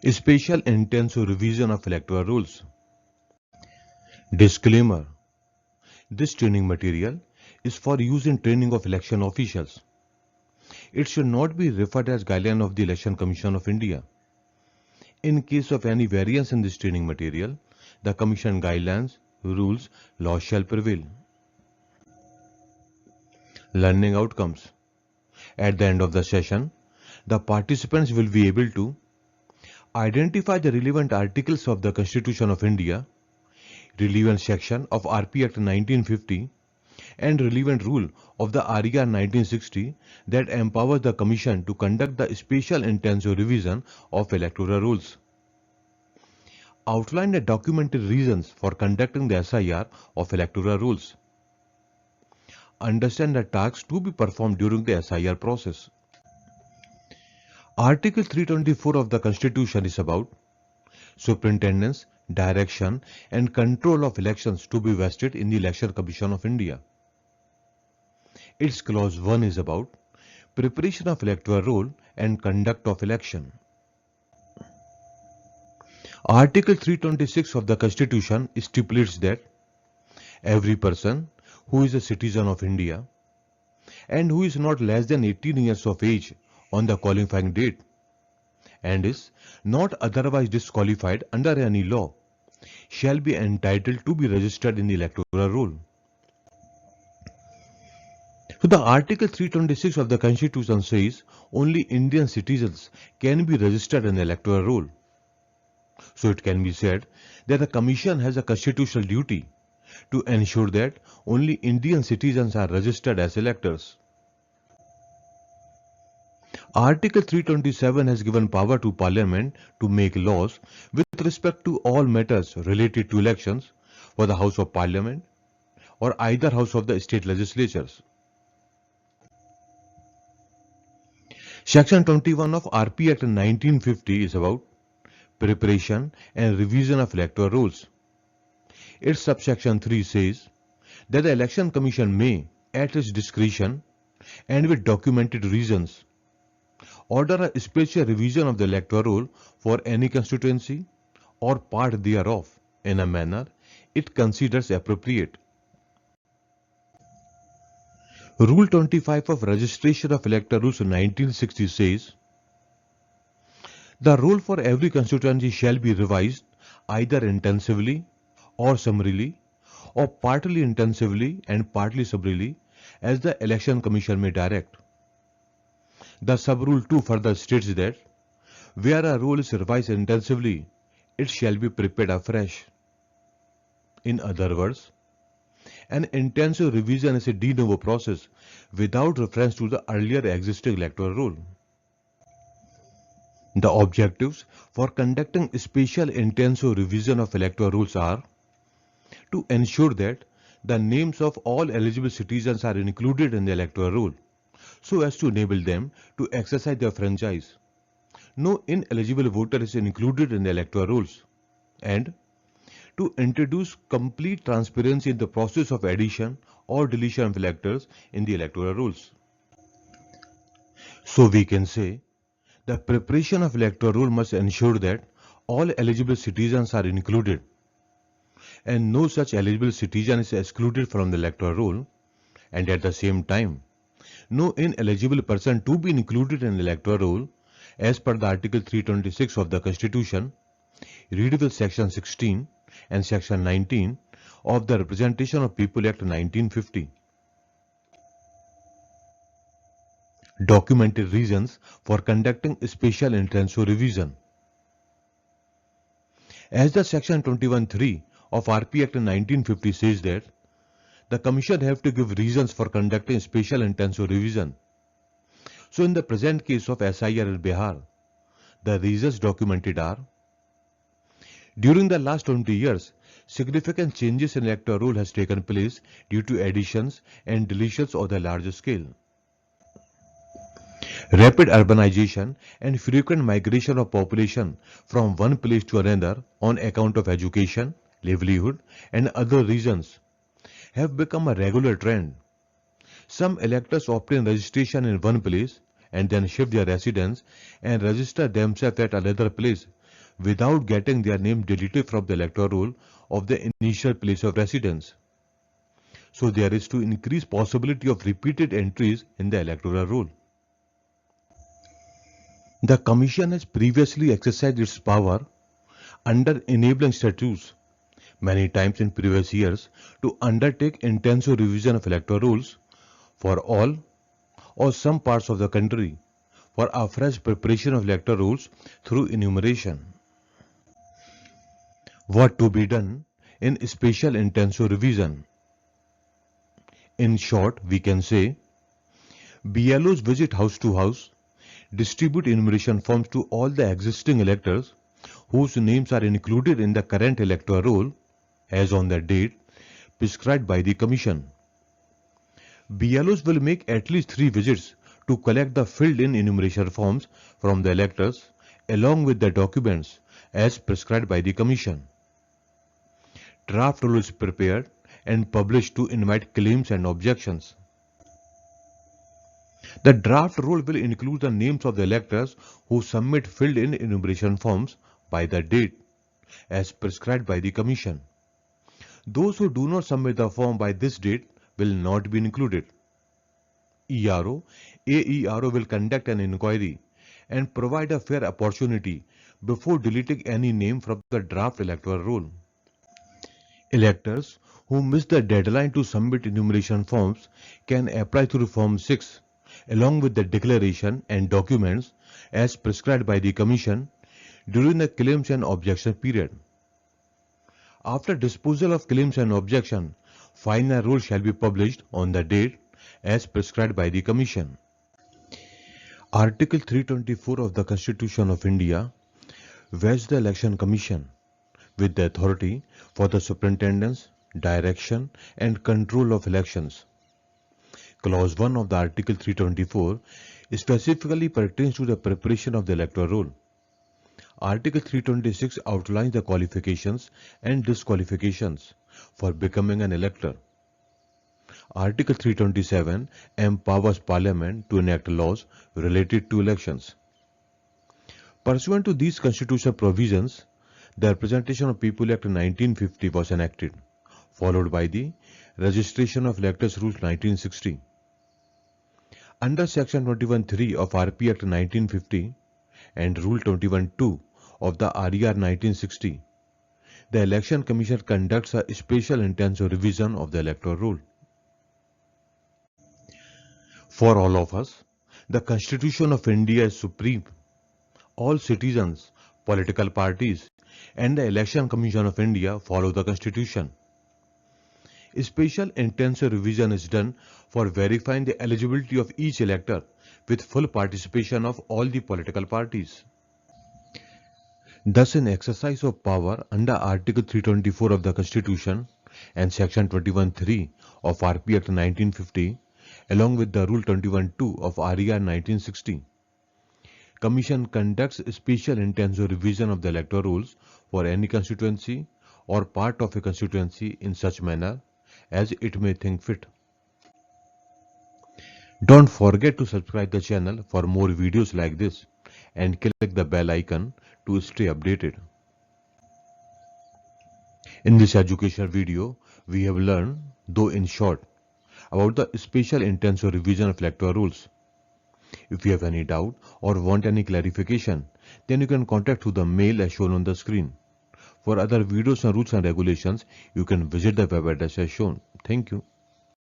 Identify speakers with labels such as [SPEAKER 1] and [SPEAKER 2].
[SPEAKER 1] Special intensive revision of electoral rules. Disclaimer: this training material is for use in training of election officials. It should not be referred as guideline of the Election Commission of India. In case of any variance in this training material, the Commission guidelines, rules, laws shall prevail. Learning outcomes. At the end of the session, the participants will be able to identify the relevant articles of the Constitution of India, relevant section of RP Act 1950, and relevant rule of the RER 1960 that empowers the Commission to conduct the special intensive revision of electoral rules. Outline the documented reasons for conducting the SIR of electoral rules. Understand the tasks to be performed during the SIR process. Article 324 of the Constitution is about superintendence, direction and control of elections to be vested in the Election Commission of India. Its clause 1 is about preparation of electoral roll and conduct of election. Article 326 of the Constitution stipulates that every person who is a citizen of India and who is not less than 18 years of age on the qualifying date and is not otherwise disqualified under any law shall be entitled to be registered in the electoral roll. So the Article 326 of the Constitution says only Indian citizens can be registered in the electoral roll. So it can be said that the Commission has a constitutional duty to ensure that only Indian citizens are registered as electors. Article 327 has given power to Parliament to make laws with respect to all matters related to elections for the House of Parliament or either house of the state legislatures. Section 21 of RP Act 1950 is about preparation and revision of electoral rolls. Its subsection 3 says that the Election Commission may, at its discretion and with documented reasons, order a special revision of the electoral roll for any constituency or part thereof in a manner it considers appropriate. Rule 25 of Registration of Electoral Rules 1960 says, the roll for every constituency shall be revised either intensively or summarily or partly intensively and partly summarily as the Election Commission may direct. The sub-rule 2 further states that where a roll is revised intensively, it shall be prepared afresh. In other words, an intensive revision is a de novo process without reference to the earlier existing electoral roll. The objectives for conducting special intensive revision of electoral rules are to ensure that the names of all eligible citizens are included in the electoral roll so as to enable them to exercise their franchise. No ineligible voter is included in the electoral rolls, and to introduce complete transparency in the process of addition or deletion of electors in the electoral rolls. So we can say the preparation of electoral roll must ensure that all eligible citizens are included and no such eligible citizen is excluded from the electoral roll, and at the same time no ineligible person to be included in the electoral roll as per the Article 326 of the Constitution, read with Section 16 and Section 19 of the Representation of People Act 1950. Documented reasons for conducting special intensive revision. As the Section 21(3) of RP Act 1950 says that the Commission have to give reasons for conducting special intensive revision. So in the present case of SIR in Bihar, the reasons documented are: during the last 20 years, significant changes in electoral roll has taken place due to additions and deletions of the large scale. Rapid urbanization and frequent migration of population from one place to another on account of education, livelihood and other reasons have become a regular trend. Some electors obtain registration in one place and then shift their residence and register themselves at another place without getting their name deleted from the electoral roll of the initial place of residence. So there is to increase possibility of repeated entries in the electoral roll. The Commission has previously exercised its power under enabling statutes many times in previous years to undertake intensive revision of electoral rolls for all or some parts of the country for a fresh preparation of electoral rolls through enumeration. What to be done in special intensive revision? In short, we can say BLOs visit house to house, distribute enumeration forms to all the existing electors whose names are included in the current electoral roll as on the date prescribed by the Commission. BLOs will make at least 3 visits to collect the filled-in enumeration forms from the electors along with the documents as prescribed by the Commission. Draft roll is prepared and published to invite claims and objections. The draft roll will include the names of the electors who submit filled-in enumeration forms by the date as prescribed by the Commission. Those who do not submit the form by this date will not be included. AERO will conduct an inquiry and provide a fair opportunity before deleting any name from the draft electoral roll. Electors who miss the deadline to submit enumeration forms can apply through Form 6 along with the declaration and documents as prescribed by the Commission during the claims and objection period. After disposal of claims and objection, final roll shall be published on the date as prescribed by the Commission. Article 324 of the Constitution of India vests the Election Commission with the authority for the superintendence, direction and control of elections. Clause 1 of the Article 324 specifically pertains to the preparation of the electoral roll. Article 326 outlines the qualifications and disqualifications for becoming an elector. Article 327 empowers Parliament to enact laws related to elections. Pursuant to these constitutional provisions, the Representation of People Act 1950 was enacted, followed by the Registration of Electors Rules 1960. Under Section 21(3) of RP Act 1950 and Rule 21(2) of the RER 1960, the Election Commission conducts a special intensive revision of the electoral roll. For all of us, the Constitution of India is supreme. All citizens, political parties, and the Election Commission of India follow the Constitution. A special intensive revision is done for verifying the eligibility of each elector with full participation of all the political parties. Thus, in exercise of power under Article 324 of the Constitution and Section 21(3) of RP Act 1950, along with the Rule 21(2) of RER 1960, Commission conducts a special intensive revision of the electoral rolls for any constituency or part of a constituency in such manner as it may think fit. Don't forget to subscribe the channel for more videos like this and click the bell icon to stay updated. In this educational video, we have learned, though in short, about the special intensive revision of electoral rules. If you have any doubt or want any clarification, then you can contact through the mail as shown on the screen. For other videos on rules and regulations, you can visit the web address as shown. Thank you.